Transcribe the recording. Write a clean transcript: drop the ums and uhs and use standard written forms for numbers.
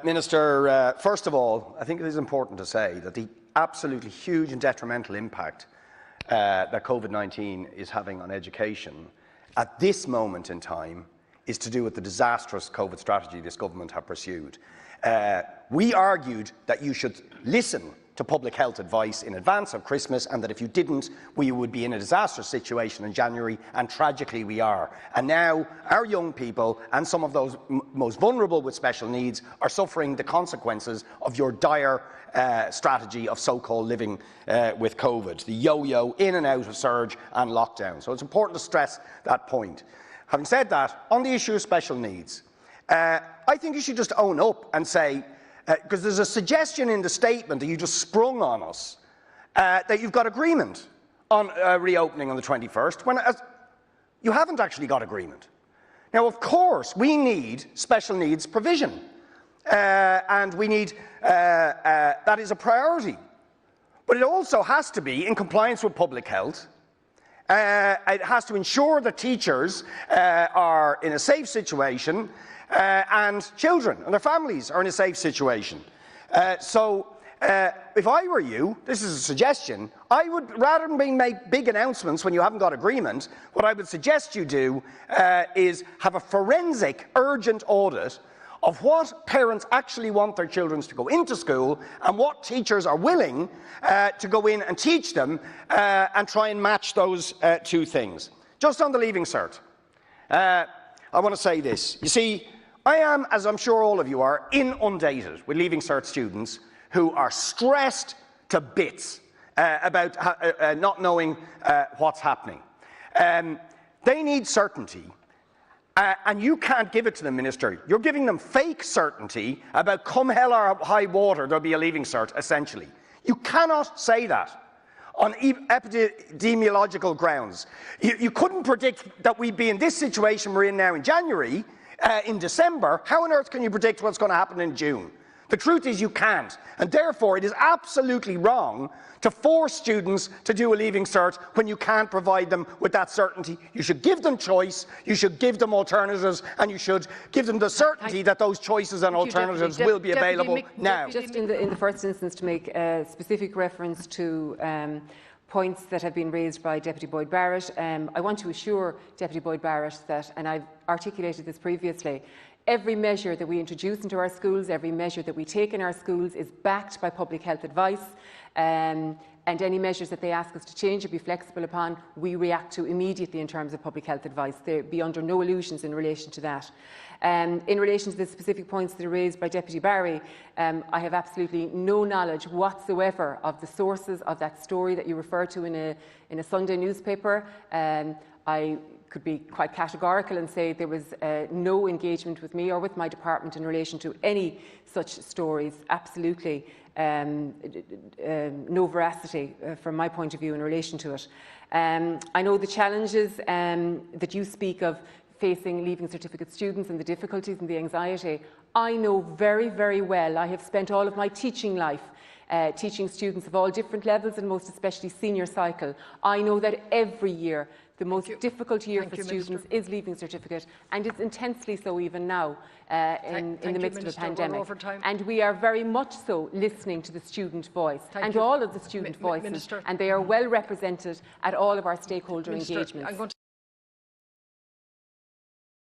Minister, first of all, I think it is important to say that the absolutely huge and detrimental impact that COVID-19 is having on education at this moment in time is to do with the disastrous COVID strategy this government have pursued. We argued that you should listen to public health advice in advance of Christmas, and that if you didn't, we would be in a disastrous situation in January, and tragically we are. And now our young people and some of those most vulnerable with special needs are suffering the consequences of your dire strategy of so-called living with COVID, the yo-yo in and out of surge and lockdown. So it's important to stress that point. Having said that, on the issue of special needs, I think you should just own up and say, because there's a suggestion in the statement that you just sprung on us, that you've got agreement on reopening on the 21st, when you haven't actually got agreement. Now, of course, we need special needs provision, and we need that is a priority. But it also has to be in compliance with public health. It has to ensure that teachers are in a safe situation, and children and their families are in a safe situation. So if I were you, this is a suggestion, I would, rather than make big announcements when you haven't got agreement, what I would suggest you do is have a forensic, urgent audit of what parents actually want their children to go into school and what teachers are willing to go in and teach them, and try and match those two things. Just on the Leaving Cert, I want to say this. You see, I am, as I'm sure all of you are, inundated with Leaving Cert students who are stressed to bits about not knowing what's happening. They need certainty. And you can't give it to them, Minister. You're giving them fake certainty about come hell or high water there'll be a Leaving Cert, essentially. You cannot say that on epidemiological grounds. You couldn't predict that we'd be in this situation we're in now in January, in December. How on earth can you predict what's going to happen in June? The truth is you can't, and therefore it is absolutely wrong to force students to do a Leaving Cert when you can't provide them with that certainty. You should give them choice, you should give them alternatives, and you should give them the certainty that those choices and alternatives will be available now. Just in the first instance, to make a specific reference to points that have been raised by Deputy Boyd Barrett, I want to assure Deputy Boyd Barrett that, and I've articulated this previously, every measure that we introduce into our schools, every measure that we take in our schools is backed by public health advice, and any measures that they ask us to change or be flexible upon, we react to immediately in terms of public health advice. There be under no illusions in relation to that. In relation to the specific points that are raised by Deputy Barry, I have absolutely no knowledge whatsoever of the sources of that story that you refer to in a Sunday newspaper. I could be quite categorical and say there was no engagement with me or with my department in relation to any such stories. Absolutely no veracity from my point of view in relation to it. I know the challenges that you speak of facing Leaving Certificate students and the difficulties and the anxiety. I know very, very well. I have spent all of my teaching life teaching students of all different levels and most especially senior cycle. I know that every year the most difficult year for students is Leaving Certificate, and it's intensely so even now in the midst of the pandemic. And we are very much so listening to the student voice and all of the student voices, and they are well represented at all of our stakeholder engagements.